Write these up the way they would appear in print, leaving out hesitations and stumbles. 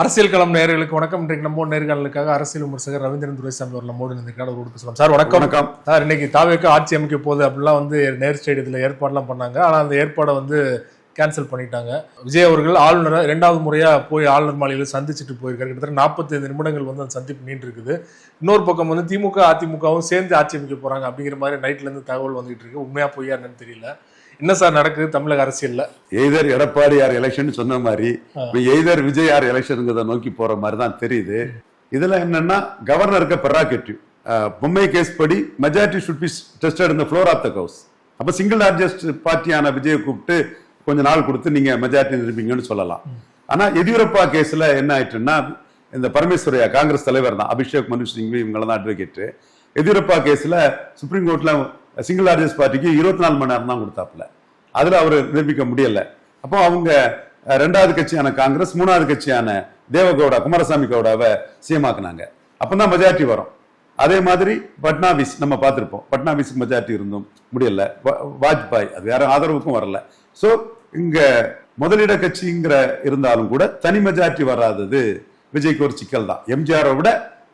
அரசியல் களம் நேயர்களுக்கு வணக்கம். இன்றைக்கு நம்ம நேர்காணலுக்காக அரசியல் விமர்சகர் ரவீந்திரன் துரைசாமி அவர் நம்மோடு இருந்திருக்காரு. ஒரு பேசலாம் சார். வணக்கம். வணக்கம் சார். இன்னைக்கு தாவேக்கு ஆட்சி அமைக்க போகுது அப்படிலாம் வந்து நேரு ஸ்டேடியத்தில் ஏற்பாடுலாம் பண்ணாங்க. ஆனால் அந்த ஏற்பாடை வந்து கேன்சல் பண்ணிட்டாங்க. விஜய் அவர்கள் ஆளுநரை 2வது முறையா போய் ஆளுநர் மாளிகையில் சந்திச்சுட்டு போயிருக்காரு. கிட்டத்தட்ட 45 நிமிடங்கள் வந்து அந்த சந்திப்பு நீண்டு இருக்குது. இன்னொரு பக்கம் வந்து திமுக அதிமுகவும் சேர்ந்து ஆட்சி அமைக்க போறாங்க அப்படிங்கிற மாதிரி நைட்ல இருந்து தகவல் வந்துட்டு இருக்கு. உண்மையா பொய்யா என்னன்னு தெரியல. என்ன சார் நடக்குது தமிழக அரசியல்ல? எய்தர் எடப்பாடி யார் எலெக்ஷன் சொன்ன மாதிரி எய்தர் விஜய் யார் எலெக்ஷன் நோக்கி போற மாதிரி தான் தெரியுது. இதுல என்னன்னா கவர்னருக்கு பெராகேட்டிவ் பொம்மை கேஸ் படி majority should be tested in the floor of the house. அப்ப சிங்கிள் லார்ஜஸ்ட் பார்ட்டியான விஜயை கூப்பிட்டு கொஞ்ச நாள் கொடுத்து நீங்க மெஜாரிட்டி நிரூபிங்கன்னு சொல்லலாம். ஆனா எதியூரப்பா கேஸ்ல என்ன ஆயிட்டுன்னா, இந்த பரமேஸ்வரையா காங்கிரஸ் தலைவர் தான், அபிஷேக் மனு சிங்வி இவங்க தான் அட்வொகேட். எதியூரப்பா கேஸ்ல சுப்ரீம் கோர்ட்ல சிங்கிள் லார்ஜஸ்ட் பார்ட்டிக்கு 24 மணி நேரம் தான் கொடுத்தாப்புல. அதுல அவர் நிரூபிக்க முடியல. அப்போ அவங்க 2வது கட்சியான காங்கிரஸ் 3வது கட்சியான தேவகவுடா குமாரசாமி கவுடாவை சிஎமாக்குனாங்க. அப்பதான் மெஜாரிட்டி வரும். அதே மாதிரி பட்னாவிஸ் நம்ம பார்த்திருப்போம். பட்னாவிஸ்க்கு மெஜாரிட்டி இருந்தும் முடியல. வாஜ்பாய் அது யாரும் ஆதரவுக்கும் வரல. சோ இங்க முதலிட கட்சிங்கிற இருந்தாலும் கூட தனி மெஜாரிட்டி வராதது விஜய்க்கு ஒரு சிக்கல் தான். எம்ஜிஆரை விட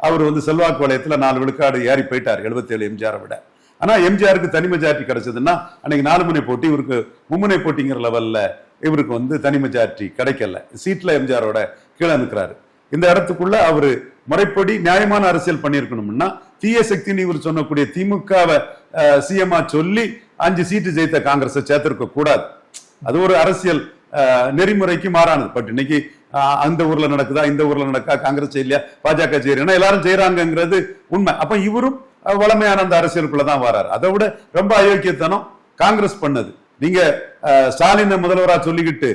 அவர் வந்து செல்வாக்கு வலயத்துல 4 விழுக்காடு ஏறி போயிட்டார் 77 எம்ஜிஆரை விட. ஆனா எம்ஜிஆருக்கு தனி மெஜாரிட்டி கிடைச்சதுன்னா அன்னைக்கு 4 முனை போட்டி, இவருக்கு மும்முனை போட்டிங்கிற லெவல்ல இவருக்கு வந்து தனி மெஜாரிட்டி கிடைக்கல. சீட்ல எம்ஜிஆரோட கீழே நிற்கிறாரு. இந்த இடத்துக்குள்ள அவரு முறைப்படி நியாயமான அரசியல் பண்ணிருக்கணும்னா தீய சக்தின்னு இவர் சொன்னக்கூடிய திமுகவை சிஎம்ஆ சொல்லி 5 சீட்டு ஜெயித்த காங்கிரஸை சேர்த்திருக்க கூடாது. அது ஒரு அரசியல் நெறிமுறைக்கு மாறானது. பட் இன்னைக்கு அந்த ஊர்ல நடக்குதா இந்த ஊர்ல நடக்கா, காங்கிரஸ் செய்யலையா பாஜக செய்யறா, எல்லாரும் செய்யறாங்கிறது உண்மை. அப்ப இவரும் வளமையான அந்த அரசியலுக்குள்ளதான் வராரு. அதை விட ரொம்ப அயோக்கியத்தனம் காங்கிரஸ் பண்ணது. நீங்க ஸ்டாலின் முதல்வரா சொல்லிக்கிட்டு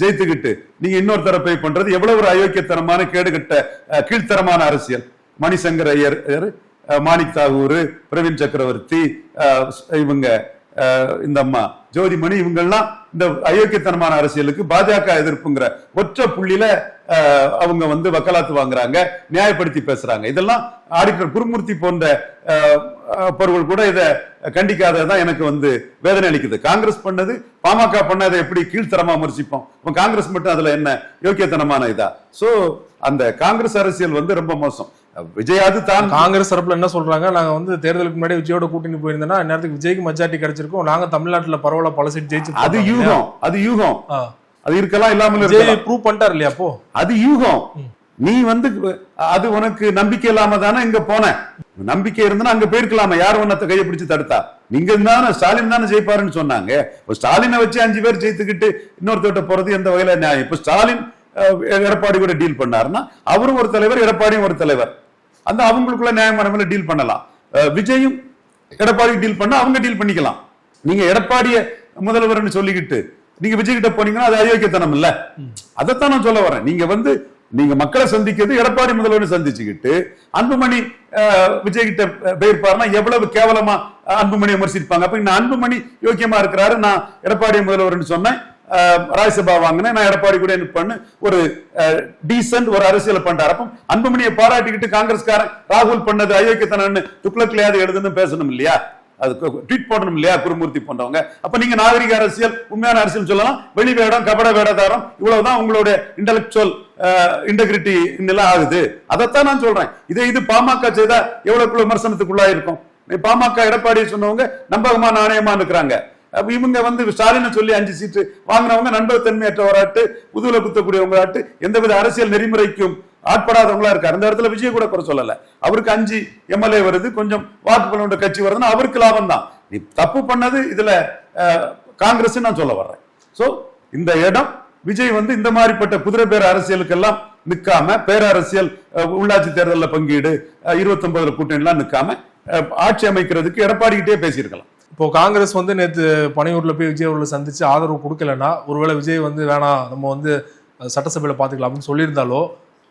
ஜெயித்துக்கிட்டு நீங்க இன்னொரு தரப்பை பண்றது எவ்வளவு ஒரு அயோக்கியத்தனமான கேடுகட்ட கீழ்த்தரமான அரசியல். மணிசங்கர் ஐயர், மாணிக் தாகூர், பிரவீன் சக்கரவர்த்தி, இவங்க இந்த அம்மா ஜோதிமணி, இவங்கெல்லாம் இந்த அயோக்கியத்தனமான அரசியலுக்கு பாஜக எதிர்ப்புங்கிற ஒற்றை புள்ளியில அவங்க வந்து வக்காலத்து வாங்குறாங்க, நியாயப்படுத்தி பேசுறாங்க. இதெல்லாம் ஆடிட்டர் குருமூர்த்தி போன்ற பொருள் கூட இதை கண்டிக்காததான் எனக்கு வந்து வேதனை அளிக்குது. காங்கிரஸ் பண்ணது பாமக பண்ணதை எப்படி கீழ்த்தரமா விமர்சிப்போம். காங்கிரஸ் மட்டும் அதுல என்ன யோக்கியத்தனமான இதா? சோ அந்த காங்கிரஸ் அரசியல் வந்து ரொம்ப மோசம். விஜயாது தான் காங்கிரஸ் தரப்புல என்ன சொல்றாங்க, நாங்க வந்து தேர்தலுக்கு முன்னாடி விஜயோட கூட்டணி போயிருந்தோம்னா நேரத்துக்கு விஜய்க்கு மெஜாரிட்டி கிடைச்சிருக்கும், நாங்க தமிழ்நாட்டுல பரவாயில்ல பல சீட் ஜெயிச்சு. அது யூகம், அது யூகம். அது இருக்கலாம் இல்லாமல் விஜய் ப்ரூவ் பண்ணிட்டார் இல்லையா? அப்போ அது யூகம். நீ வந்து அது உனக்கு நம்பிக்கை இல்லாம தானே இங்க போன. நம்பிக்கை இருந்தா அங்க போயிருக்கலாமா? யார் உன்னத்தை கையை பிடிச்சு தடுத்தா? நீங்க தானே ஸ்டாலின் தானே ஜெயிப்பாருன்னு சொன்னாங்க. ஸ்டாலினை வச்சு 5 பேர் ஜெயித்துக்கிட்டு இன்னொருத்தட்ட போறது எந்த வகையில நியாயம்? இப்ப ஸ்டாலின் எடப்பாடி கூட டீல் பண்ணாருன்னா அவரும் ஒரு தலைவர், எடப்பாடியும் ஒரு தலைவர். அந்த அவங்களுக்குள்ள நியாயமான டீல் பண்ணலாம். விஜயும் எடப்பாடி டீல் பண்ணா அவங்க டீல் பண்ணிக்கலாம். நீங்க எடப்பாடிய முதல்வர்னு சொல்லிக்கிட்டு நீங்க விஜய் கிட்ட போனீங்கன்னா அது அயோக்கியத்தனம் இல்ல. அதைத்தான் நான் சொல்ல வரேன். நீங்க வந்து நீங்க மக்களை சந்திக்கிறது எடப்பாடி முதல்வர் சந்திச்சுக்கிட்டு அன்புமணி விஜய் கிட்ட போயிருப்பாருன்னா எவ்வளவு கேவலமா அன்புமணி விமர்சிப்பாங்க. அப்ப இந்த அன்புமணி யோக்கியமா இருக்கிறாரு, நான் எடப்பாடி முதல்வர்னு சொன்னேன், ராஜ்யசபா வாங்கினேன், நான் எடப்பாடி கூட பண்ணு ஒரு டீசன்ட் ஒரு அரசியல் பண்றாரு. அப்ப அன்புமணியை பாராட்டிக்கிட்டு காங்கிரஸ்காரன் ராகுல் பண்ணது அயோக்கியத்தனன்னு துக்ளக்லையாவது எழுதுன்னு பேசணும் இல்லையா? அது ட்வீட் போடணும் இல்லையா குருமூர்த்தி போன்றவங்க? அப்ப நீங்க நாகரிக அரசியல் உண்மையான அரசியல் சொல்லலாம். வெளி வேடம் கபட வேடதாரம் இவ்வளவுதான் உங்களுடைய இன்டெலக்சுவல் இன்டெகிரிட்டி எல்லாம் ஆகுது. அதைத்தான் நான் சொல்றேன். இது பாமக செய்தா எவ்வளவுக்குள்ள விமர்சனத்துக்குள்ளா இருக்கும். பாமக எடப்பாடி சொன்னவங்க நம்பகமா நாணயமா இருக்கிறாங்க. இவங்க வந்து ஸ்டாலின் சொல்லி 5 சீட்டு வாங்கினவங்க நண்பகத்தன்மையற்றவராட்டு, புதுல குத்தக்கூடியவங்களாட்டு, எந்தவித அரசியல் நெறிமுறைக்கும் ஆட்படாதவங்களா இருக்காரு. அந்த இடத்துல விஜய் கூட குறை சொல்லல. அவருக்கு 5 எம்எல்ஏ வருது, கொஞ்சம் வாக்குப்பட கட்சி வருதுன்னா அவருக்கு லாபம் தான். நீ தப்பு பண்ணது இதுல காங்கிரஸ் நான் சொல்ல வர்றேன். சோ இந்த இடம் விஜய் வந்து இந்த மாதிரிப்பட்ட குதிரை பேர அரசியலுக்கெல்லாம் நிற்காம, பேரரசியல் உள்ளாட்சி தேர்தலில் பங்கீடு 29 கூட்டணிலாம் நிற்காம ஆட்சி அமைக்கிறதுக்கு எடப்பாடி கிட்டே பேசியிருக்கலாம். இப்போ காங்கிரஸ் வந்து நேற்று பனையூர்ல போய் விஜய் அவர்களை சந்திச்சு ஆதரவு கொடுக்கலன்னா, ஒருவேளை விஜய் வந்து வேணாம் நம்ம வந்து சட்டசபையில பாத்துக்கலாம் அப்படின்னு சொல்லியிருந்தாலோ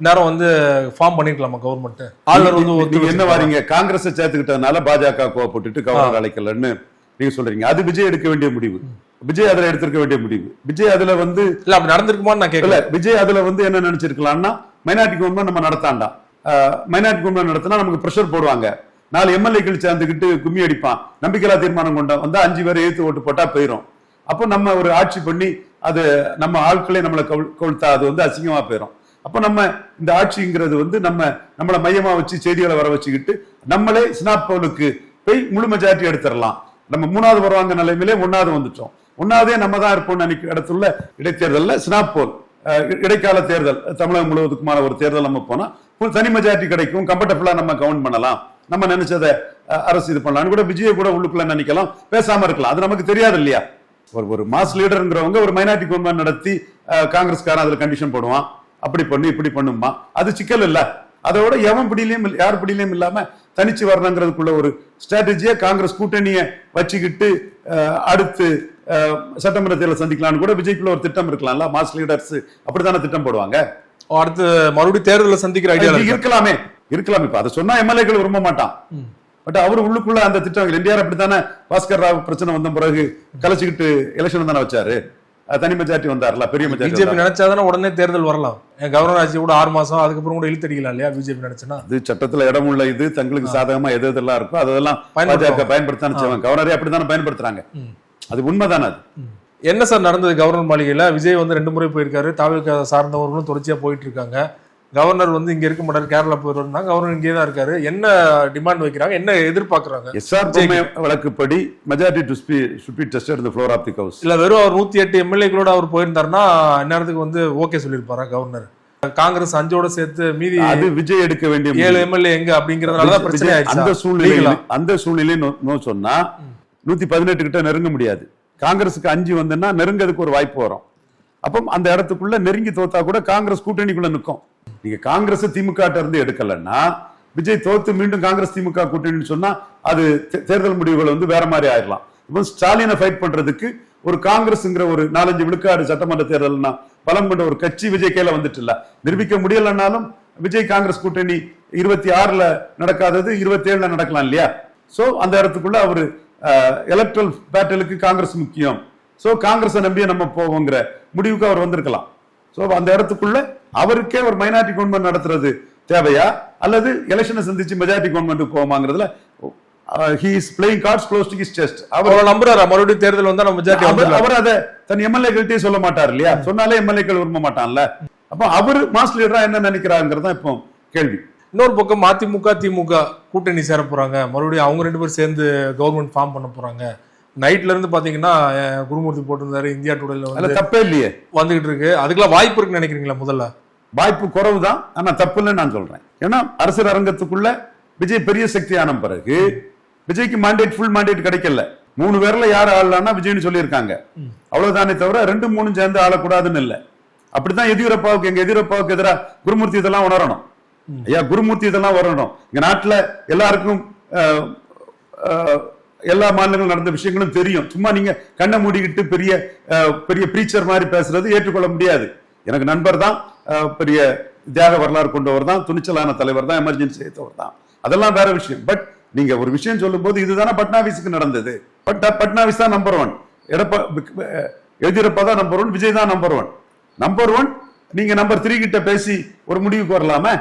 நேரம் வந்து ஃபார்ம் பண்ணிருக்கலாமா கவர்மெண்ட்? ஆளுநர் வந்து என்ன வாரீங்க, காங்கிரஸ் சேர்த்துக்கிட்டதுனால பாஜக கோவப்பட்டு கவர்னர் அழைக்கலன்னு நீங்க சொல்றீங்க. அது விஜய் எடுக்க வேண்டிய முடிவு. விஜய் அதுல எடுத்திருக்க வேண்டிய முடிவு. விஜய் அதுல வந்து இல்ல அப்படி நடந்திருக்குமான்னு நான் கேட்கல. விஜய் அதுல வந்து என்ன நினைச்சிருக்கலாம்னா, மைனாரிட்டி கவர்மெண்ட் நம்ம நடத்தாண்டா, மைனாரிட்டி கவர்மெண்ட் நடத்தினா நமக்கு பிரஷர் போடுவாங்க, 4 எம்எல்ஏக்கள் சேர்ந்துக்கிட்டு கும்மி அடிப்பான், நம்பிக்கையில்லா தீர்மானம் கொண்ட வந்தா 5 பேர் எழுத்து ஓட்டு போட்டா போயிடும். அப்போ நம்ம ஒரு ஆட்சி பண்ணி அது நம்ம ஆட்களே நம்மளை கவிழ்த்தா அது வந்து அசிங்கமா போயிடும். அப்ப நம்ம இந்த ஆட்சிங்கிறது வந்து நம்மளை மையமா வச்சு செய்திகளை வர வச்சுக்கிட்டு நம்மளே ஸ்னாப்போலுக்கு போய் முழு மெஜாரிட்டி எடுத்துடலாம். நம்ம 3வது வருவாங்க நிலைமையிலே 1வது வந்துட்டோம். 1வதே நம்ம தான் இருப்போம் நினைக்கிற இடத்துல இடைத்தேர்தல்ல ஸ்னாப்போல் இடைக்கால தேர்தல் தமிழகம் முழுவதுக்குமான ஒரு தேர்தல் நம்ம போனா தனி மெஜாரிட்டி கிடைக்கும், கம்ஃபர்டபுளா நம்ம கவுண்ட் பண்ணலாம், நம்ம நினைச்சதை அரசு இது பண்ணலாம் கூட விஜய கூட உள்ளுக்குள்ள நினைக்கலாம், பேசாம இருக்கலாம். அது நமக்கு தெரியாது இல்லையா? ஒரு மாஸ் லீடர்ங்கிறவங்க ஒரு மைனாரிட்டி கவர்மெண்ட் நடத்தி காங்கிரஸ்காரன் அதுல கண்டிஷன் போடுவான், அப்படி பண்ணு இப்படி பண்ணுமா, அது சிக்கல் இல்ல. அதோட எவன் பிடியிலையும் யார் பிடியிலையும் இல்லாம தனிச்சு வரணுங்கிறதுக்குள்ள ஒரு ஸ்ட்ராட்டஜியை காங்கிரஸ் கூட்டணியை வச்சுக்கிட்டு அடுத்து சட்டமன்ற தேர்தல் சந்திக்கலாம்னு கூட விஜய்க்குள்ள ஒரு திட்டம் இருக்கலாம்ல. மாஸ் லீடர்ஸ் அப்படித்தானே திட்டம் போடுவாங்க. அடுத்து மறுபடியும் தேர்தலில் சந்திக்கிற ஐடியா இருக்கலாமே. இப்ப அதை சொன்னா எம்எல்ஏக்கள் விரும்ப மாட்டான். பட் அவரு உள்ளுக்குள்ள அந்த திட்டம் என்டிஆர் அப்படித்தானே பாஸ்கர் ராவ் பிரச்சனை வந்த பிறகு கலைச்சுக்கிட்டு எலெக்ஷன் தானே வச்சாரு. தனி மெஜாரிட்டி வந்தார்ல, பெரிய மெஜாரிட்டி. பிஜேபி நினைச்சாதானே உடனே தேர்தல் வரலாம். கவர்னர் ஆட்சி கூட 6 மாசம் அதுக்கப்புறம் கூட இழுத்தடிக்கலாம் இல்லையா பிஜேபி நினைச்சுன்னா? அது சட்டத்துல இடம் உள்ள இது தங்களுக்கு சாதகமா எது எதெல்லாம் இருக்கோ அதெல்லாம் பாஜக பயன்படுத்தான்னு செய்வாங்க. கவர்னரே அப்படித்தானே பயன்படுத்துறாங்க. அது உண்மைதானே. அது என்ன சார் நடந்தது கவர்னர் மாளிகையில? விஜய் வந்து 2 முறை போயிருக்காரு, தாவேகா சார்ந்தவர்களும் தொடர்ச்சியா போயிட்டு இருக்காங்க. கவர்னர் வந்து இங்க இருக்க மாட்டாரு, கேரளா போயிருந்தா, கவர்னர் இங்கே தான் இருக்காரு. என்ன டிமாண்ட் வைக்கிறாங்க, என்ன எதிர்பார்க்கறாங்க? எஸ்ஆர் வழக்குப்படி majority should be tested in the floor of the house. இல்ல வெறும் அவர் 108 எம்எல்ஏக்களோட அவர் போயிருந்தாருன்னா நேரத்துக்கு வந்து ஓகே சொல்லியிருப்பாரா கவர்னர்? காங்கிரஸ் 5ஓட சேர்த்து மீதி அது விஜய் எடுக்க வேண்டிய 7 எம்எல்ஏ எங்க அப்படிங்கறதுனால பிரச்சனை ஆயிடுச்சு. அந்த சூழ்நிலையில சொன்னா 118 கிட்ட நெருங்க முடியாது. காங்கிரஸுக்கு 5 வந்துன்னா நெருங்கிறதுக்கு ஒரு வாய்ப்பு வரும். அப்போ அந்த இடத்துக்குள்ள நெருங்கி தோத்தா கூட காங்கிரஸ் கூட்டணிக்குள்ள நிற்கும். நீங்க காங்கிரஸ் திமுக இருந்து எடுக்கலன்னா விஜய் தோத்து மீண்டும் காங்கிரஸ் திமுக கூட்டணின்னு சொன்னா அது தேர்தல் முடிவுகள் வந்து வேற மாதிரி ஆயிடலாம். இப்போ ஸ்டாலினை ஃபைட் பண்றதுக்கு ஒரு காங்கிரஸ்ங்கிற ஒரு 4-5 விழுக்காடு சட்டமன்ற தேர்தல்னா பலம் கொண்ட ஒரு கட்சி விஜய் கையில வந்துட்டு இல்ல. நிரூபிக்க முடியலன்னாலும் விஜய் காங்கிரஸ் கூட்டணி 26ல நடக்காதது 27ல நடக்கலாம் இல்லையா? சோ அந்த இடத்துக்குள்ள அவரு எலக்ட்ரல் பேட்டலுக்கு காங்கிரஸ் முக்கியம், சோ காங்கிரஸை நம்பியே நம்ம போவோங்கிற முடிவுக்கு அவர் வந்திருக்கலாம். சோ அந்த இடத்துக்குள்ள அவருக்கே ஒரு மைனாரிட்டி கவர்மெண்ட் நடத்துறது தேவையா அல்லது எலெக்ஷனை சந்திச்சு மெஜாரிட்டி கவர்மெண்ட்டுக்கு போவோமாங்கிறதுல he is playing cards close to his chest. அவர் நம்புறாரா மறுபடியும் தேர்தல் வந்தா நம்ம மெஜாரிட்டி வந்துடலாம்? அவர் அதை தன் எம்எல்ஏக்கள்கிட்டே சொல்ல மாட்டார் இல்லையா? சொன்னாலே எம்எல்ஏக்கள் விரும்ப மாட்டான்ல. அப்ப அவரு மாஸ் லீடரா என்ன நினைக்கிறாங்கிறதா இப்போ கேள்வி. இன்னொரு பக்கம் மதிமுக திமுக கூட்டணி சேர போறாங்க, மறுபடியும் அவங்க 2 பேரும் சேர்ந்து கவர்மெண்ட் ஃபார்ம் பண்ண போறாங்க. நைட்ல இருந்து பாத்தீங்கன்னா குருமூர்த்தி போட்டிருந்தாரு இந்தியா டுடேல வந்து, தப்பே இல்லையே வந்துகிட்டு இருக்கு. அதுக்கெல்லாம் வாய்ப்பு இருக்குன்னு நினைக்கிறீங்களா? முதல்ல வாய்ப்பு குறைவு தான், ஆனா தப்பு இல்லைன்னு நான் சொல்றேன். ஏன்னா அரசியல் அரங்கத்துக்குள்ள விஜய் பெரிய சக்தியான பிறகு விஜய்க்கு மாண்டேட் ஃபுல் மாண்டேட் கிடைக்கல. 3 பேர்ல யார் ஆளலாம்னா விஜய்னு சொல்லியிருக்காங்க. அவ்வளவுதானே தவிர 2-3 சேர்ந்து ஆளக்கூடாதுன்னு இல்லை. அப்படித்தான் எதியூரப்பாவுக்கு எங்க எதியூரப்பாவுக்கு எதிராக குருமூர்த்தி இதெல்லாம் உணரணும். ஐயா குருமூர்த்தி இதெல்லாம் வரணும். இங்க நாட்டுல எல்லாருக்கும் எல்லா மாநிலங்களும் நடந்த விஷயங்களும் தெரியும். சும்மா நீங்க கண்ணை மூடிக்கிட்டு பெரிய பெரிய பிரீச்சர் மாதிரி பேசுறது ஏற்றுக்கொள்ள முடியாது. எனக்கு நண்பர் தான், பெரிய தியாக வரலாறு கொண்டவர் தான், துணிச்சலான தலைவர் தான், எமர்ஜென்சி எடுத்தவர் தான், அதெல்லாம் வேற விஷயம். பட் நீங்க ஒரு விஷயம் சொல்லும் போது இதுதானே பட்னாவிஸுக்கு நடந்தது. பட்னாவிஸ் தான் நம்பர் 1, எதியூரப்பா தான் நம்பர் 1, விஜய் தான் நம்பர் 1. நம்பர் 1 நீங்க நம்பர் 3 கிட்ட பேசி ஒரு முடிவுக்கு வரலாமே.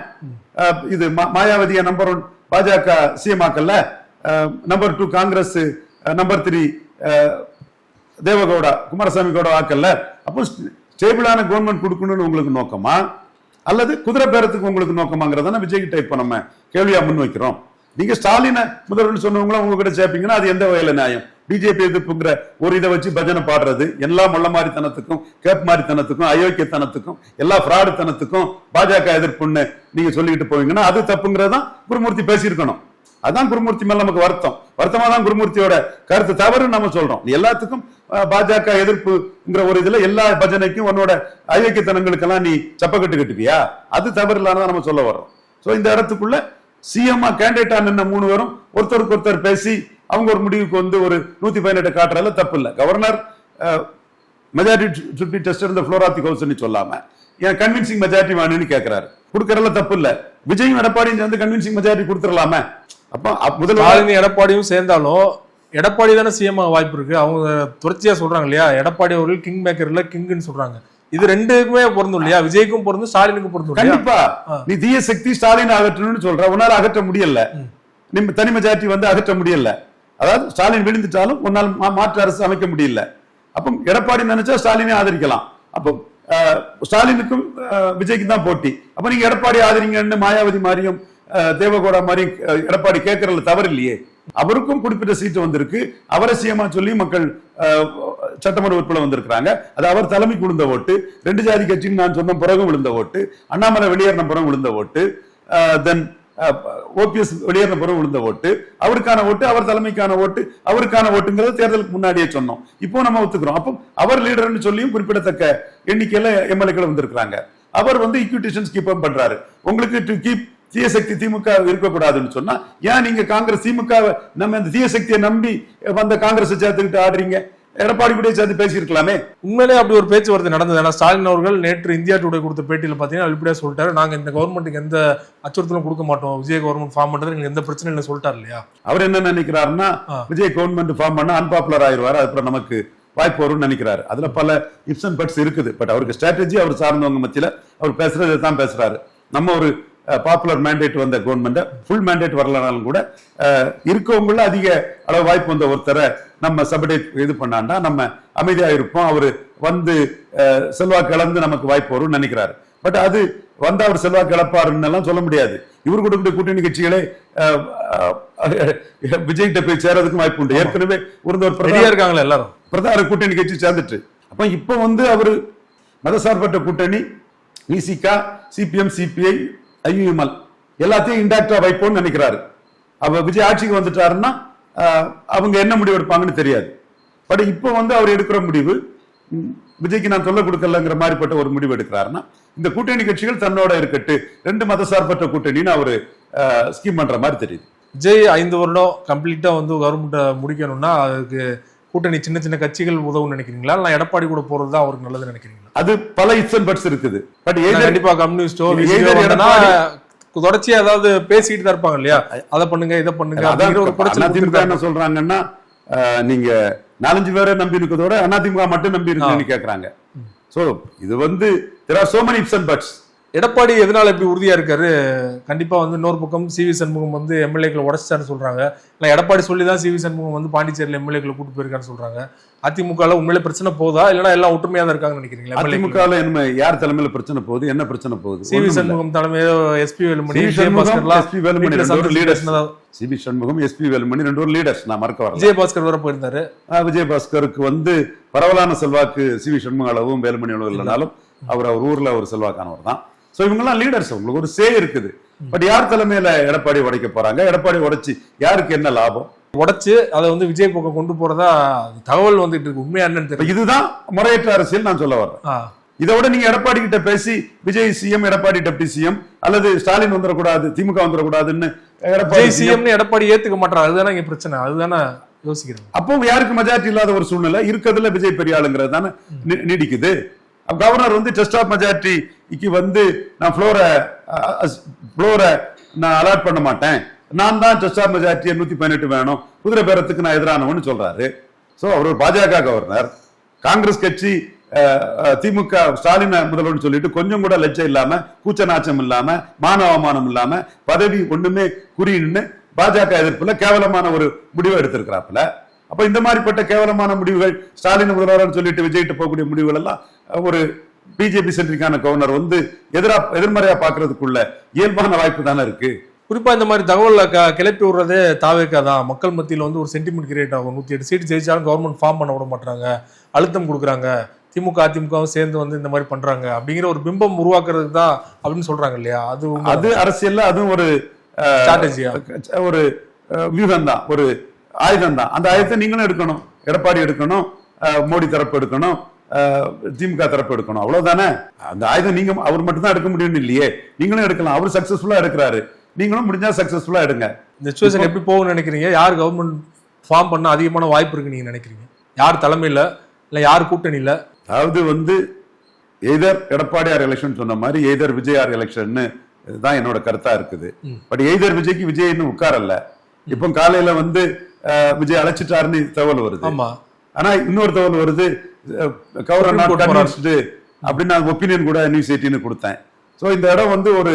இது மாயாவதியா நம்பர் 1 பாஜக சிஎம்ஆக்கல்ல, நம்பர் 2 காங்கிரஸ், நம்பர் 3 தேவகவுடா குமாரசாமி கூட ஆக்கல்ல. அப்போ ஸ்டேபிளான கவர்மெண்ட் கொடுக்கணும்னு உங்களுக்கு நோக்கமா அல்லது குதிரை பேரத்துக்கு உங்களுக்கு நோக்கமாங்கிறதான விஜய் கிட்ட இப்ப நம்ம கேள்வியா முன் வைக்கிறோம். நீங்க ஸ்டாலினை முதல்வர் சொன்னவங்களும் உங்ககிட்ட சேர்ப்பீங்கன்னா அது எந்த வகையில நியாயம்? பிஜேபி எதிர்ப்புங்கிற ஒரு இதை வச்சு பஜனை பாடுறது, எல்லா மொள்ள மாதிரித்தனத்துக்கும் கேப் மாதிரித்தனத்துக்கும் அயோக்கியத்தனத்துக்கும் எல்லா ஃப்ராடு தனத்துக்கும் பாஜக எதிர்ப்புன்னு நீங்க சொல்லிட்டு போவீங்கன்னா அது தப்புங்கிறதான் குருமூர்த்தி பேசியிருக்கணும். அதான் குருமூர்த்தி மேல நமக்கு வருத்தமா தான் குருமூர்த்தியோட கருத்து தவறுன்னு நம்ம சொல்றோம். எல்லாத்துக்கும் பாஜக எதிர்ப்புங்கிற ஒரு இதுல எல்லா பஜனைக்கும் உன்னோட அயோக்கியத்தனங்களுக்கெல்லாம் நீ சப்பக்கட்டு கட்டுவியா? அது தவறு இல்லாமதான் நம்ம சொல்ல வர்றோம். சோ இந்த இடத்துக்குள்ள சிஎம்ஆ கேண்டிடேட்டா நின்ன 3 பேரும் ஒருத்தருக்கு ஒருத்தர் பேசி அவங்க ஒரு முடிவுக்கு வந்து ஒரு 118 காட்டுறதுல தப்பு இல்லை. Governor majority should be tested in the floor of the house ன்னு சொல்லாம ஏன் கன்வின்சிங் மெஜாரிட்டி வேணும்னு கேட்கிறாரு. கொடுக்கறதுல தப்பு இல்ல. விஜயும் எடப்பாடியும் சேர்ந்து கன்வின்சிங் மெஜாரிட்டி கொடுத்துடலாமே. அப்ப முதல்ல எடப்பாடியும் சேர்ந்தாலும் எடப்பாடி தானே சிஎம் வாய்ப்பு இருக்கு. அவங்க தொடர்ச்சியா சொல்றாங்க இல்லையா, எடப்பாடி அவர்கள் கிங் மேக்கர் இல்ல கிங்னு சொல்றாங்க. இது 2க்குமே பொருந்தும் இல்லையா? விஜய்க்கும் பொருந்தும் ஸ்டாலினுக்கும் பொருந்தும். கண்டிப்பா நீ தீய சக்தி ஸ்டாலின் அகற்றணும்னு சொல்ற, உன்னால அகற்ற முடியல. நீங்க தனி மெஜாரிட்டி வந்து அகற்ற முடியல. அதாவது ஸ்டாலின் விழுந்துட்டாலும் உன்னால் மாற்று அரசு அமைக்க முடியல. அப்போ எடப்பாடி நினைச்சா ஸ்டாலினே ஆதரிக்கலாம். அப்போ ஸ்டாலினுக்கும் விஜய்க்கு தான் போட்டி. அப்ப நீங்க எடப்பாடி ஆதரிங்கன்னு மாயாவதி மாதிரியும் தேவகோடா மாதிரி எடப்பாடி கேட்கறதுல தவறு இல்லையே. அவருக்கும் குறிப்பிட்ட சீட்டு வந்திருக்கு. அவரை சிஎம்மா சொல்லி மக்கள் சட்டமன்ற உறுப்பினர் வந்திருக்கிறாங்க. அது அவர் தலைமைக்கு விழுந்த ஓட்டு. 2 ஜாதி கட்சின்னு நான் சொன்ன பிறகு விழுந்த ஓட்டு, அண்ணாமலை வெளியேறின பிறகு விழுந்த ஓட்டு, தென் ஓபிஎஸ் வெளியேறின பிறகு விழுந்த ஓட்டு, அவருக்கான ஓட்டு, அவர் தலைமைக்கான ஓட்டு, அவருக்கான ஓட்டுங்கிறது தேர்தலுக்கு முன்னாடியே சொன்னோம். இப்போ நம்ம ஒத்துக்கிறோம். அப்போ அவர் லீடர்னு சொல்லியும் குறிப்பிடத்தக்க எண்ணிக்கையில எம்எல்ஏக்கள் வந்திருக்கிறாங்க. அவர் ஈக்விட்டேஷன்ஸ் கீப் அப் பண்றாரு. உங்களுக்கு டு கீப் தீய சக்தி திமுக இருக்கக்கூடாதுன்னு சொன்னா ஏன் நீங்க காங்கிரஸ் திமுக நம்ம இந்த தீய சக்தியை நம்பி வந்த காங்கிரஸ் சேர்த்துக்கிட்டு ஆடுறீங்க? எடப்பாடி கூட சேர்த்து பேசியிருக்கலாமே. உண்மையிலே அப்படி ஒரு பேச்சுவார்த்தை நடந்தது. ஏன்னா ஸ்டாலின் அவர்கள் நேற்று இந்தியா டுடே கொடுத்த பேட்டியில் பார்த்தீங்கன்னா வெளிப்படையா சொல்லிட்டாரு, நாங்க இந்த கவர்மெண்ட்டுக்கு எந்த அச்சுறுத்தலும் கொடுக்க மாட்டோம், விஜய் கவர்மெண்ட் ஃபார்ம் பண்றது எங்களுக்கு எந்த பிரச்சனையும் இல்லை சொல்லிட்டாரு இல்லையா? அவர் என்ன நினைக்கிறாருன்னா விஜய் கவர்மெண்ட் ஃபார்ம் பண்ண அன்பாப்புலர் ஆயிடுவாரு, அதுக்கப்புறம் நமக்கு வாய்ப்பு வரும்னு நினைக்கிறாரு. அதுல பல இப்ஸ் அண்ட் பட்ஸ் இருக்குது. பட் அவருக்கு ஸ்ட்ராட்டஜி அவர் சார்ந்தவங்க மத்தியில அவர் பேசுறது தான் பேசுறாரு. நம்ம ஒரு பாப்புலர் மேண்டேட் வந்த கவர்மெண்ட் ஃபுல் மேண்டேட் வரலனாலும் கூட இருக்கவங்கள அதிக அளவு வாய்ப்பு வந்த ஒருத்தரை நம்ம சபடேட் இது பண்ணாண்டா நம்ம அமைதியா இருப்போம், அவரு வந்து செல்வாக்கு இழந்து நமக்கு வாய்ப்பு வரும்னு நினைக்கிறாரு. பட் அது வந்து அவர் செல்வாக்கு இழப்பாருன்னு எல்லாம் சொல்ல முடியாது. இவர் கூட கூட்டணி கட்சிகளே விஜய்கிட்ட போய் சேரதுக்கும் வாய்ப்பு உண்டு. ஏற்கனவே இருக்காங்களா எல்லாரும் பிரதான கூட்டணி கட்சி சேர்ந்துட்டு. அப்ப இப்ப அவரு மதசார்பற்ற கூட்டணி விசிகா, சிபிஎம், சிபிஐ, ஐயுஎம்எல் எல்லாத்தையும் இன்டாக்டா வைப்போம்னு நினைக்கிறாரு. அப்ப விஜய் ஆட்சிக்கு வந்துட்டாருன்னா அவங்க என்ன முடிவு எடுப்பாங்கன்னு தெரியாது. பட் இப்போ அவர் எடுக்கிற முடிவு விஜய்க்கு நான் தொல்லை கொடுக்கலங்கிற மாதிரிப்பட்ட ஒரு முடிவு எடுக்கிறாருன்னா இந்த கூட்டணி கட்சிகள் தன்னோட இருக்கட்டு 2 மதசார்பற்ற கூட்டணின்னு அவரு ஸ்கீம் பண்ற மாதிரி தெரியுது. விஜய் 5 வருடம் கம்ப்ளீட்டா கவர்மெண்ட்டை முடிக்கணும்னா அதுக்கு கூட்டணி சின்ன சின்ன கட்சிகள் உதவும் நினைக்கிறீங்களா, இல்ல எடப்பாடி கூட போறதுதான் அவருக்கு நல்லது நினைக்கிறீங்களா? அது பல இட்ஸ் அண்ட் பட்ஸ் இருக்குது. பட் கண்டிப்பா கம்யூனிஸ்டோ தொடர்ச்சியா ஏதாவது பேசிட்டு தான் இருப்பாங்க இல்லையா, அதை பண்ணுங்க இதை பண்ணுங்க. அதிமுக என்ன சொல்றாங்கன்னா நீங்க 4-5 பேரை நம்பி இருக்கிறதோட அதிமுக மட்டும் நம்பி இருக்குன்னு கேக்குறாங்க. சோ இது there are so many ifs and buts. Edappadi எதனால இப்படி உறுதியா இருக்காரு? கண்டிப்பா இன்னொரு பக்கம் சிவி சண்முகம் எம்எல்ஏக்களை உடைச்சிட்டான்னு சொல்றாங்க. இல்ல எடப்பாடி சொல்லிதான் சிவி சண்முகம் பாண்டிச்சேரியில எம்எல்ஏக்களை கூட்டு போயிருக்கான்னு சொல்றாங்க. அதிமுக உண்மையில பிரச்சனை போதா, இல்லன்னா எல்லாம் ஒற்றுமையா தான் இருக்காங்கன்னு நினைக்கிறீங்களா? அதிமுக என்ன யார் தலைமையில பிரச்சனை போகுது, என்ன பிரச்சனை போகுது? சிவி சண்முகம் தலைமையில SP Velumani, CP Shanmugam, SP Velumani 2 leaders. நான் மறக்க வரல. விஜயபாஸ்கர் வர போயிருந்தாரு. விஜயபாஸ்கருக்கு பரவலான செல்வாக்கு சிவி சண்முக அளவும் வேலுமணி அளவு இல்லைனாலும் அவர் ஊர்ல ஒரு செல்வாக்கானவர் தான். சோ இவங்கெல்லாம் லீடர்ஸ், உங்களுக்கு ஒரு சே இருக்குது. பட் யார் தலைமையில எடப்பாடி உடைக்க போறாங்க? எடப்பாடி உடைச்சு யாருக்கு என்ன லாபம்? உடைச்சு அதை விஜய் பக்கம் கொண்டு போறதா தகவல் வந்துட்டு இருக்கு. உண்மையா என்னன்னு தெரியல. இதுதான் முறையற்ற அரசியல் நான் சொல்ல வரேன். இதை விட நீங்க எடப்பாடி கிட்ட பேசி Vijay CM, Edappadi deputy CM, அல்லது ஸ்டாலின் வந்துடக்கூடாது, திமுக வந்துடக்கூடாதுன்னு எடப்பாடி சிஎம் எடப்பாடி ஏத்துக்க மாட்டாங்க. அதுதானே இங்க பிரச்சனை. அதுதானே யோசிக்கிறேன். அப்போ யாருக்கு மெஜாரிட்டி இல்லாத ஒரு சூழ்நிலை இருக்கிறதுல விஜய் பெரிய ஆளுங்கிறது தானே நீடிக்குது. கவர்னர் டெஸ்ட் ஆஃப் மெஜாரிட்டிக்கு நான் ஃப்ளோரை நான் அலாட் பண்ண மாட்டேன், நான் தான் டெஸ்ட் ஆஃப் மெஜாரிட்டி 118 வேணும், குதிரை பேரத்துக்கு நான் எதிரானவன்னு சொல்றாரு. சோ அவர் ஒரு பாஜக கவர்னர். காங்கிரஸ் கட்சி திமுக ஸ்டாலின் முதல்வர்னு சொல்லிட்டு கொஞ்சம் கூட லட்சம் இல்லாம, கூச்ச நாச்சம் இல்லாம, மான அவமானம் இல்லாம, பதவி ஒண்ணுமே குறின்னு பாஜக எதிர்ப்புல கேவலமான ஒரு முடிவை எடுத்திருக்கிறாப்புல. அப்ப இந்த மாதிரிப்பட்ட கேவலமான முடிவுகள் ஸ்டாலின் முதல்வர் சொல்லிட்டு விஜய்கிட்ட போகக்கூடிய முடிவுகள் எல்லாம் ஒரு பிஜேபி சென்ட்ரிக்கான கவர்னர் எதிர்மறையா பாக்குறதுக்குள்ள இயல்பான வாய்ப்பு தானே இருக்கு. குறிப்பா இந்த மாதிரி தகவல் கிளப்பி விடுறதே தாவேக்கா தான். மக்கள் மத்தியில் ஒரு சென்டிமெண்ட் கிரியேட் ஆகும். 108 சீட் ஜெயிச்சாலும் கவர்மெண்ட் ஃபார்ம் பண்ண விட மாட்டாங்க, அழுத்தம் கொடுக்குறாங்க, திமுக அதிமுகவும் சேர்ந்து இந்த மாதிரி பண்றாங்க அப்படிங்கிற ஒரு பிம்பம் உருவாக்குறதுக்கு தான் அப்படின்னு சொல்றாங்க இல்லையா? அது அரசியல்ல அதுவும் ஒரு ஸ்ட்ராட்டஜியா, ஒரு வியூகம் தான், ஒரு ஆயுதம் தான். அந்த ஆயுதத்தை நீங்களும் எடுக்கணும், எடப்பாடி எடுக்கணும், மோடி தரப்பு எடுக்கணும், திமுக தரப்பு எடுக்கணும். அவ்வளவுதானே. அந்த ஆயுதம் நீங்க அவர் மட்டும் தான் எடுக்க முடியும்னு இல்லையே, நீங்களும் எடுக்கலாம். அவர் சக்சஸ்ஃபுல்லா எடுக்கிறாரு, நீங்களும் முடிஞ்சா சக்சஸ்ஃபுல்லா எடுங்க. இந்த சிச்சுவேஷன் எப்படி போகும்னு நினைக்கிறீங்க? யார் கவர்மெண்ட் ஃபார்ம் பண்ண அதிகமான வாய்ப்பு இருக்கு நீங்க நினைக்கிறீங்க? யார் தலைமையில, இல்ல யார் கூட்டணியில? அதாவது எய்தர் எடப்பாடியார் எலெக்ஷன் சொன்ன மாதிரி எய்தர் விஜயார் எலெக்ஷன் தான் என்னோட கருத்தா இருக்குது. பட் எய்தர் விஜய்க்கு விஜய் இன்னும் உட்காரல. இப்போ காலையில விஜய் அழைச்சிட்டாருன்னு தகவல் வருது. ஆனா இன்னொரு தகவல் வருது, அப்படின்னு நான் ஒப்பீனியன் கூட நியூஸ் 18 கொடுத்தேன். சோ இந்த இடம் ஒரு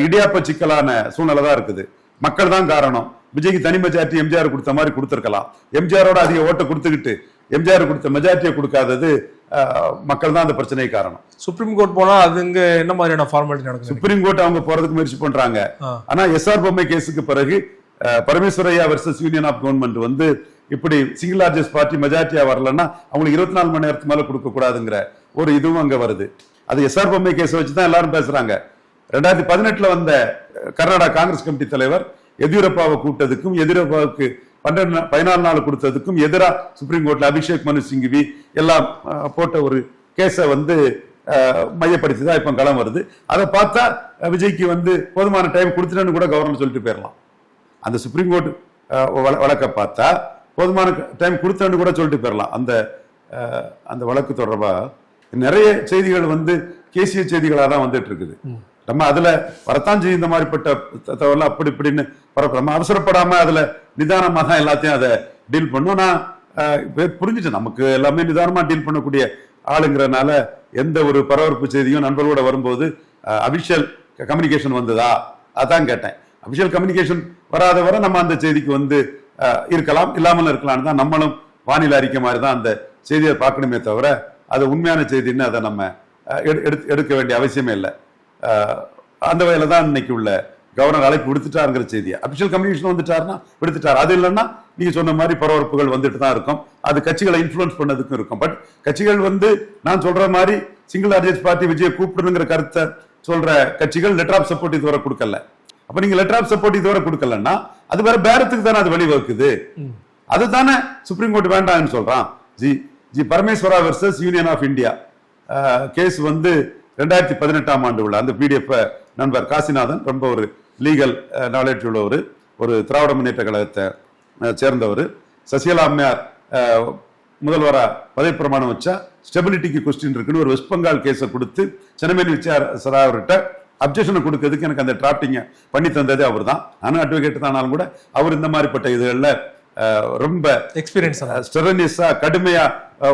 இடியாப்ப சிக்கலான சூழ்நிலை தான் இருக்குது. மக்கள் தான் காரணம். விஜய்க்கு தனி மெஜாரிட்டி எம்ஜிஆர் கொடுத்த மாதிரி கொடுத்திருக்கலாம். எம்ஜிஆரோட அதிக ஓட்டை கொடுத்துக்கிட்டு எம்ஜிஆர் கொடுத்த மெஜாரிட்டியை கொடுக்காதது மக்கள் தான் அந்த பிரச்சனைக்கு காரணம். சுப்ரீம் கோர்ட் போனா அது இங்க என்ன மாதிரியான ஃபார்மாலிட்டி நடக்குது? சுப்ரீம் கோர்ட் அவங்க போறதுக்கு முயற்சி பண்றாங்க. ஆனா எஸ்ஆர் பொம்மை கேஸுக்கு பிறகு பரமேஸ்வரையா வெர்சஸ் யூனியன் ஆஃப் கவர்மெண்ட் வந்து இப்படி சிங்கிள் லார்ஜஸ்ட் பார்ட்டி மெஜாரிட்டியா வரலன்னா அவங்களுக்கு 24 மணி நேரத்துக்கு மேல கொடுக்க கூடாதுங்கிற ஒரு இதுவும் அங்க வருது. அது எஸ்ஆர் பொம்மை கேஸ் வச்சுதான் எல்லாரும் பேசுறாங்க. 2018 வந்த கர்நாடகா காங்கிரஸ் கமிட்டி தலைவர் எதியூரப்பாவை கூட்டதுக்கும் எதியூரப்பாவுக்கு 14 நாள் கொடுத்ததுக்கும் எதிராக சுப்ரீம் கோர்ட்ல அபிஷேக் மனு சிங்வி எல்லாம் போட்ட ஒரு கேஸை வந்து மையப்படுத்தி தான் இப்ப களம் வருது. அதை பார்த்தா விஜய்க்கு வந்து போதுமான டைம் கொடுத்துட்டேன்னு கூட கவர்னர் சொல்லிட்டு போயிடலாம். அந்த சுப்ரீம் கோர்ட் வழக்கை பார்த்தா போதுமான டைம் கொடுத்தேன்னு கூட சொல்லிட்டு போயிடலாம். அந்த வழக்கு தொடர்பா நிறைய செய்திகள் வந்து கேசிய செய்திகளாக தான் வந்துட்டு இருக்குது. நம்ம அதுல வரத்தான் செய்யும் இந்த மாதிரிப்பட்ட தகவல் அப்படி இப்படின்னு பரப்ப அவசரப்படாம அதுல நிதானமா தான் எல்லாத்தையும் அதை டீல் பண்ணும். நான் புரிஞ்சுட்டேன், நமக்கு எல்லாமே நிதானமா டீல் பண்ணக்கூடிய ஆளுங்கிறனால எந்த ஒரு பரபரப்பு செய்தியும் நண்பர்களோட வரும்போது அபிஷியல் கம்யூனிகேஷன் வந்ததா அதான் கேட்டேன். அபிஷியல் கம்யூனிகேஷன் வராத வரை நம்ம அந்த செய்திக்கு வந்து இருக்கலாம், இல்லாமல் இருக்கலாம்னு தான் நம்மளும் வானிலை அறிக்கை மாதிரி தான் அந்த செய்தியை பார்க்கணுமே தவிர அது உண்மையான செய்தின்னு அதை நம்ம எடுக்க வேண்டிய அவசியமே இல்லை. அந்த வகையில தான் இன்னைக்கு உள்ள கவர்னர் அழைப்பு விடுத்துட்டாருங்கிற செய்தியை அபிஷியல் கம்யூனிகேஷன் வந்துட்டாருன்னா விடுத்துட்டார். அது இல்லைன்னா நீங்க சொன்ன மாதிரி பரபரப்புகள் வந்துட்டு தான் இருக்கும். அது கட்சிகளை இன்ஃபுளுன்ஸ் பண்ணதுக்கும் இருக்கும். பட் கட்சிகள் வந்து நான் சொல்ற மாதிரி சிங்கிள் லார்ஜஸ்ட் பார்ட்டி விஜயை கூப்பிடணுங்கிற கருத்தை சொல்ற கட்சிகள் லெட்டர் ஆஃப் சப்போர்ட் இதுவரை கொடுக்கல. அப்ப நீங்க லெட்டர் ஆஃப் சப்போர்ட் இதுவரை கொடுக்கலன்னா அது வேற பேரத்துக்கு தானே அது வழிவகுக்குது. அதுதானே சுப்ரீம் கோர்ட் வேண்டாம்னு சொல்றான். G Parameshwara versus union of India case வந்து 2018 ஆண்டு உள்ள அந்த பிடிஎஃப் நண்பர் காசிநாதன் ரொம்ப ஒரு லீகல் நாலேஜ் உள்ளவர், ஒரு திராவிட முன்னேற்ற கழகத்தை சேர்ந்தவர். சசிகலா அம்மையார் முதல்வரா பதவி பிரமாணம் வச்சா ஸ்டெபிலிட்டிக்கு கொஸ்டின் இருக்குன்னு ஒரு வெஸ்ட் பெங்கால் கேஸை கொடுத்து சென்னமேனி விசாரர்கிட்ட அப்ஜெக்ஷனை கொடுக்கிறதுக்கு எனக்கு அந்த டிராப்டிங்க பண்ணி தந்தது அவர் தான். நானும் அட்வொகேட் தானாலும் கூட அவர் இந்த மாதிரிப்பட்ட இதுகளில் ரொம்ப எக்ஸ்பீரியன்ஸ் ஸ்டெரனியஸா கடுமையா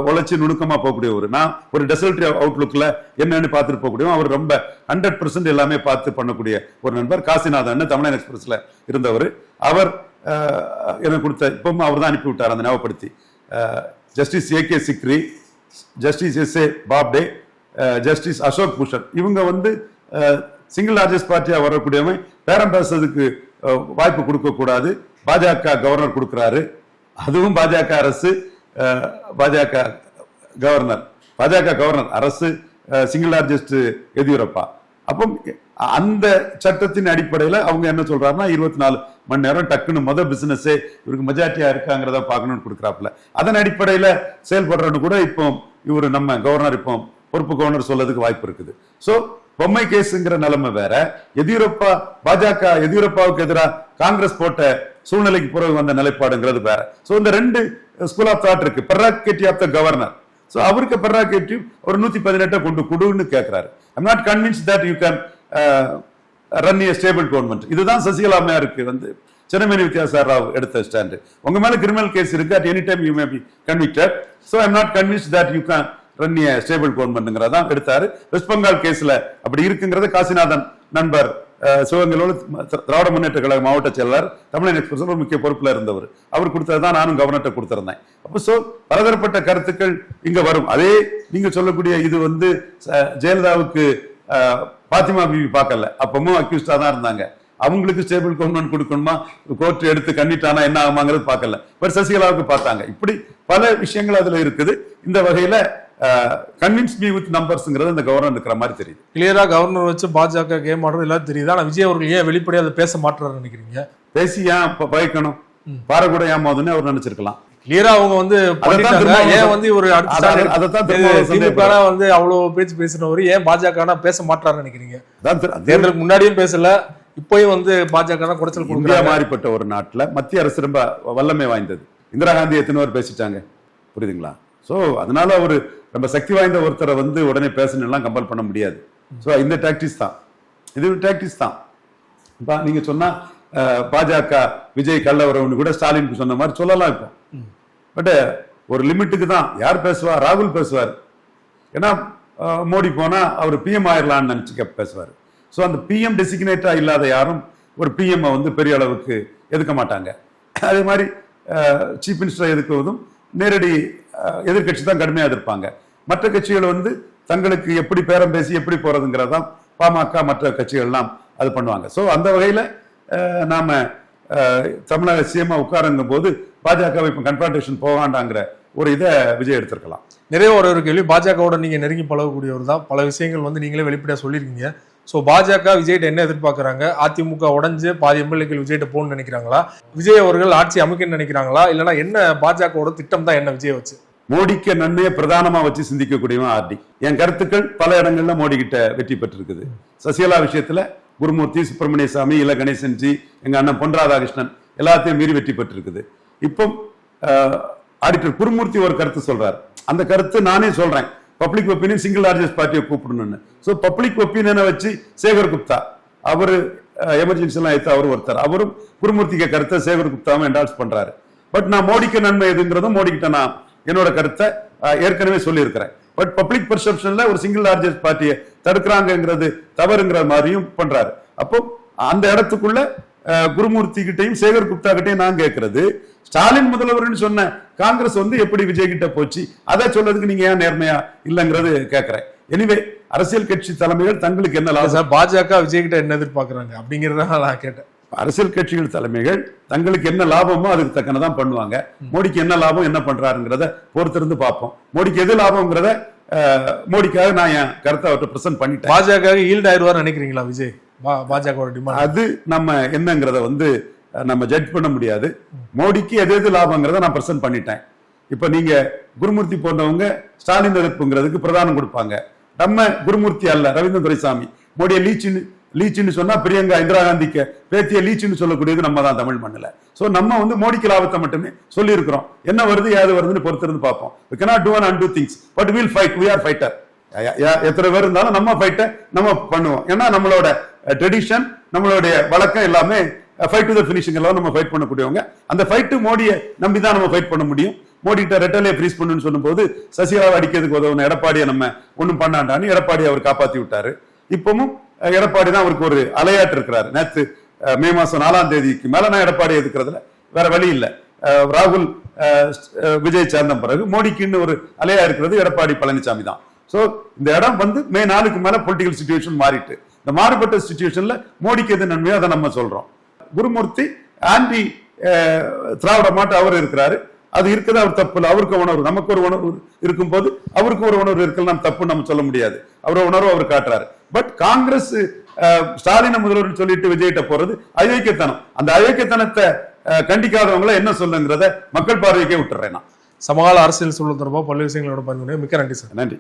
உழைச்சி நுணுக்கமா போகக்கூடியவர். நான் ஒரு டெசல்ட்ரி அவுட்லுக்ல என்னன்னு பார்த்துட்டு போகக்கூடிய அவர் ரொம்ப 100% எல்லாமே பார்த்து பண்ணக்கூடிய ஒரு நண்பர். காசிநாதன் தமிழன் எக்ஸ்பிரஸ்ல இருந்தவர். அவர் எனக்கு கொடுத்த இப்பவும் அவர் தான் அனுப்பி விட்டார் அந்த ஞாபகப்படுத்தி. Justice AK Sikri, justice SA Bobde, justice Ashok Bhushan இவங்க வந்து சிங்கிள் லார்ஜஸ்ட் பார்ட்டியா வரக்கூடியவங்க பேரம் பேசுறதுக்கு வாய்ப்பு கொடுக்க கூடாது. பாஜக கவர்னர் கொடுக்கிறாரு, அதுவும் பாஜக அரசு, பாஜக கவர்னர் அரசு, சிங்கிள் லார்ஜஸ்ட் எதியூரப்பா. அப்போ அந்த சட்டத்தின் அடிப்படையில் அவங்க என்ன சொல்றாருன்னா 24 மணி நேரம் டக்குன்னு பிசினஸே இவருக்கு மெஜாரிட்டியா இருக்காங்கிறத பார்க்கணும்னு கொடுக்குறாப்புல. அதன் அடிப்படையில செயல்படுறன்னு கூட இப்போ இவரு நம்ம கவர்னர் இப்போ பொறுப்பு கவர்னர் சொல்லதுக்கு வாய்ப்பு இருக்குது. சோ பொம்மை கேஸுங்கிற நிலைமை வேற, எதியூரப்பாவுக்கு எதிராக காங்கிரஸ் போட்ட சூழ்நிலைக்கு பிறகு வந்த நிலைப்பாடுங்கிறது வேற. சோ இந்த ரெண்டு ஸ்கூல் ஆஃப் தாட் இருக்கு. பெர்ராகேட்டிவ் ஆஃப் த கவர்னர். சோ அவருக்கு பெர்ராகேட்டிவ் ஒரு 118 கொண்டு கொடுன்னு கேட்கிறாரு. I'm not convince that you can run a stable government. இதுதான் சசிகலா அம்மையாருக்கு வந்து சென்னமேனி வித்யாசாகர் ராவ் எடுத்த ஸ்டாண்டு. உங்க மேல கிரிமினல் கேஸ் இருக்கு, at any time you may be convicted. So I'm not convince that you can run a stable கவர்மெண்ட்ங்கிறத எடுத்தாரு. வெஸ்ட் பெங்கால் கேஸ்ல அப்படி இருக்குங்கிறத காசிநாதன் நண்பர் சிவகங்கையோடு திராவிட முன்னேற்ற கழக மாவட்ட செயலாளர் தமிழன் எக்ஸ்பிரஸ் ஒரு முக்கிய பொறுப்புல இருந்தவர். அவர் கொடுத்ததுதான் நானும் கவர்னர்ட்ட கொடுத்திருந்தேன். அப்போ சோ பலதரப்பட்ட கருத்துக்கள் இங்க வரும். அதே நீங்க சொல்லக்கூடிய இது வந்து ஜெயலலிதாவுக்கு பாத்திமா பிபி பார்க்கல, அப்பவும் அக்யூஸ்டா தான் இருந்தாங்க. அவங்களுக்கு ஸ்டேபிள் கவர்மெண்ட் கொடுக்கணுமா, கோர்ட் எடுத்து கண்டிட்டானா என்ன ஆகுமாங்கிறது பார்க்கல. பட் சசிகலாவுக்கு பார்த்தாங்க. இப்படி பல விஷயங்கள் அதுல இருக்குது. இந்த வகையில கன்வின்ஸ் மீ வித் நம்பர்ஸ்ங்கிறது இந்த கவர்னர் இருக்கிற மாதிரி தெரியுது. கிளியரா கவர்னர் வச்சு பாஜக கேம் ஆடுறது எல்லாம் தெரியுது. ஆனா விஜய் அவர்கள் ஏன் வெளிப்படையா அதை பேச மாட்டாரு நினைக்கிறீங்க? பேசி ஏன் பயக்கணும், பார கூட ஏமாதுன்னு அவர் நினைச்சிருக்கலாம். கிளியரா அவங்க வந்து ஏன் வந்து ஒரு திமுக வந்து அவ்வளவு பேச்சு பேசினவர் ஏன் பாஜக பேச மாட்டாருன்னு நினைக்கிறீங்க? தேர்தலுக்கு முன்னாடியும் பேசல, இப்பயும் வந்து பாஜக தான் குறைச்சல் இந்தியா மாறிப்பட்ட ஒரு நாட்டுல மத்திய அரசு ரொம்ப வல்லமை வாய்ந்தது. இந்திரா காந்தி எத்தனை பேர் பேசிட்டாங்க, புரியுதுங்களா? சோ அதனால அவரு ரொம்ப சக்தி வாய்ந்த ஒருத்தரை வந்து உடனே பேசணும் கம்பல் பண்ண முடியாது. சோ இந்த டாக்டிஸ் தான், இது ஒரு டாக்டிஸ் தான். நீங்க சொன்னா பாஜக விஜய் கள்ள உறவுன்னு கூட ஸ்டாலின் சொன்ன மாதிரி சொல்லலாம் இப்போ. பட் ஒரு லிமிட்டுக்கு தான். யார் பேசுவா? ராகுல் பேசுவார். ஏன்னா மோடி போனா அவர் பிஎம் ஆயிரலான்னு நினைச்சு பேசுவார். ஸோ அந்த பிஎம் டெசிக்னேட்டா இல்லாத யாரும் ஒரு பிஎம் வந்து பெரிய அளவுக்கு எதுக்க மாட்டாங்க. அதே மாதிரி சீஃப் மினிஸ்டர் எதுக்குவதும் நேரடி எதிர்கட்சி தான் கடுமையாக எதிர்ப்பாங்க. மற்ற கட்சிகள் வந்து தங்களுக்கு எப்படி பேரம் பேசி எப்படி போறதுங்கிறதான் பாமக மற்ற கட்சிகள்லாம் அது பண்ணுவாங்க. ஸோ அந்த வகையில நாம தமிழக சிஎம் உட்காருங்கும் போது பாஜக இப்ப கன்ஃபரன்டேஷன் போகாண்டாங்கிற ஒரு இதை விஜய் எடுத்திருக்கலாம். நிறைய ஒரு கேள்வி, பாஜகவோட நீங்க நெருங்கி பழகக்கூடியவர் தான், பல விஷயங்கள் வந்து நீங்களே வெளிப்படையா சொல்லியிருக்கீங்க. ஸோ பாஜக விஜய்கிட்ட என்ன எதிர்பார்க்குறாங்க? அதிமுக உடஞ்சு பாதி எம்எல்ஏக்கள் விஜய்கிட்ட போகணும்னு நினைக்கிறாங்களா? விஜய் அவர்கள் ஆட்சி அமைக்கணும்னு நினைக்கிறாங்களா? இல்லைன்னா என்ன பாஜகவோட திட்டம் தான் என்ன விஜய் வச்சு? மோடிக்கு நன்மையை பிரதானமா வச்சு சிந்திக்கக்கூடியவன் ஆர்டி. என் கருத்துக்கள் பல இடங்கள்ல மோடி கிட்ட வெற்றி பெற்றிருக்குது. சசிகலா விஷயத்துல குருமூர்த்தி, சுப்பிரமணிய சாமி, இல்ல கணேசன் ஜி, எங்க அண்ணன் பொன் ராதாகிருஷ்ணன் எல்லாத்தையும் மீறி வெற்றி பெற்றிருக்குது. இப்போ ஆடிட்டர் குருமூர்த்தி ஒரு கருத்து சொல்றாரு, அந்த கருத்து நானே சொல்றேன், பப்ளிக் ஒப்பீனியன் சிங்கிள் லார்ஜஸ்ட் பார்ட்டியை கூப்பிடணும்னு. ஸோ பப்ளிக் ஒப்பீனியனை வச்சு சேகர் குப்தா அவரு எமர்ஜென்சி எல்லாம் எடுத்து அவரு ஒருத்தர், அவரும் குருமூர்த்திக்கு கருத்தை சேகர் குப்தாவும் என்டால்ஸ் பண்றாரு. பட் நான் மோடிக்கு நன்மை எதுங்கிறதும் மோடி கிட்ட நான் என்னோட கருத்தை ஏற்கனவே சொல்லி இருக்கிறேன். பட் பப்ளிக் பெர்செப்ஷன்ல ஒரு சிங்கிள் லார்ஜஸ்ட் பார்ட்டியை தடுக்கிறாங்கிறது தவறுங்கிற மாதிரியும் பண்றாரு. அப்போ அந்த இடத்துக்குள்ள குருமூர்த்தி கிட்டையும் சேகர் குப்தா கிட்டையும் நான் கேட்கறது, ஸ்டாலின் முதல்வர்னு சொன்ன காங்கிரஸ் வந்து எப்படி விஜய் கிட்ட போச்சு, அதை சொல்றதுக்கு நீங்க ஏன் நேர்மையா இல்லைங்கிறது கேட்கிறேன். எனிவே அரசியல் கட்சி தலைமைகள் தங்களுக்கு என்ன லாபம், பாஜக விஜய் கிட்ட என்ன எதிர்பார்க்கறாங்க அப்படிங்கறத நான் கேட்டேன். அரசியல் கட்சிகள் தலைமைகள் தங்களுக்கு என்ன லாபமோ அதுக்கு தக்கனதான் பண்ணுவாங்க. மோடிக்கு என்ன லாபம் என்ன பண்றாருங்கிறத பொறுத்திருந்து பார்ப்போம். மோடிக்கு எது லாபம்ங்கிறத மோடிக்காக நான் என் கருத்தை அவர்கிட்ட பிரசன்ட் பண்ணிட்டேன். பாஜக ஈல்ட் ஆயிடுவார் நினைக்கிறீங்களா விஜய்? பாஜக டிமாண்ட் அது நம்ம என்னங்கிறத வந்து நம்ம ஜட்ஜ் பண்ண முடியாது. மோடிக்கு எது எது லாபங்கிறத நான் பிரசன்ட் பண்ணிட்டேன். இப்ப நீங்க குருமூர்த்தி போன்றவங்க ஸ்டாலின் எதிர்ப்புங்கிறதுக்கு பிரதானம் கொடுப்பாங்க. நம்ம குருமூர்த்தி அல்ல, ரவீந்திரன் துரைசாமி மோடியை லீச்சுன்னு சொன்னா பிரியங்கா இந்திரா காந்திக்கு பேத்திய லீச்சுன்னு சொல்லக்கூடியது நம்ம தான் தமிழ் மண்ணில். சோ நம்ம வந்து மோடிக்கு லாபத்தை மட்டுமே சொல்லி இருக்கிறோம். என்ன வருது ஏது வருதுன்னு பொறுத்திருந்து பார்ப்போம். we cannot do and undo things but we will fight, we are fighter. எத்தனை பேர் இருந்தாலும் நம்ம ஃபைட்டை நம்ம பண்ணுவோம். ஏன்னா நம்மளோட ட்ரெடிஷன், நம்மளுடைய வழக்கம் எல்லாமே ஃபைட் டு தி ஃபினிஷிங் எல்லாம் நம்ம ஃபைட் பண்ணக்கூடியவங்க. அந்த ஃபைட்டு மோடியை நம்பி தான் நம்ம ஃபைட் பண்ண முடியும். மோடி கிட்ட ரெட்டலையை ஃப்ரீஸ் பண்ணுன்னு சொல்லும்போது சசிகலாவை அடிக்கிறதுக்கு உதவுன எடப்பாடியை நம்ம ஒன்றும் பண்ணாண்டான்னு எடப்பாடி அவர் காப்பாத்தி விட்டாரு. இப்பவும் எடப்பாடி தான் அவருக்கு ஒரு அலையாட்டு இருக்கிறாரு. நேற்று மே மாசம் 4ஆம் தேதிக்கு மேல நான் எடப்பாடி எதுக்குறதுல வேற வழி இல்லை. ராகுல் விஜய் சேர்ந்த பிறகு மோடிக்குன்னு ஒரு அலையா இருக்கிறது எடப்பாடி பழனிசாமி தான். சோ இந்த இடம் வந்து மே 4க்கு மேல பொலிட்டிக்கல் சிச்சுவேஷன் மாறிட்டு, இந்த மாறுபட்ட சிச்சுவேஷன்ல மோடிக்கு எது நன்மையோ அதை நம்ம சொல்றோம். குருமூர்த்தி ஆன்டி திராவிட மாட்டு அவர் இருக்கிறாரு. அது இருக்குது, அவர் தப்பு இல்லை. அவருக்கு உணர்வு, நமக்கு ஒரு உணர்வு இருக்கும் போது அவருக்கு ஒரு உணர்வு இருக்கு, நம்ம தப்பு நம்ம சொல்ல முடியாது. அவரோட உணர்வு அவர் காட்டுறாரு. பட் காங்கிரஸ் ஸ்டாலின முதல்வர் சொல்லிட்டு விஜய்கிட்ட போறது அயோக்கியத்தனம். அந்த அயோக்கியத்தனத்தை கண்டிக்காதவங்களை என்ன சொல்லுங்கிறத மக்கள் பார்வைக்கே விட்டுறேன். நான் சமகால அரசியல் சூழல் தொடர்பாக பல விஷயங்களோட பகிர்ந்து மிக்க நன்றி சார். நன்றி.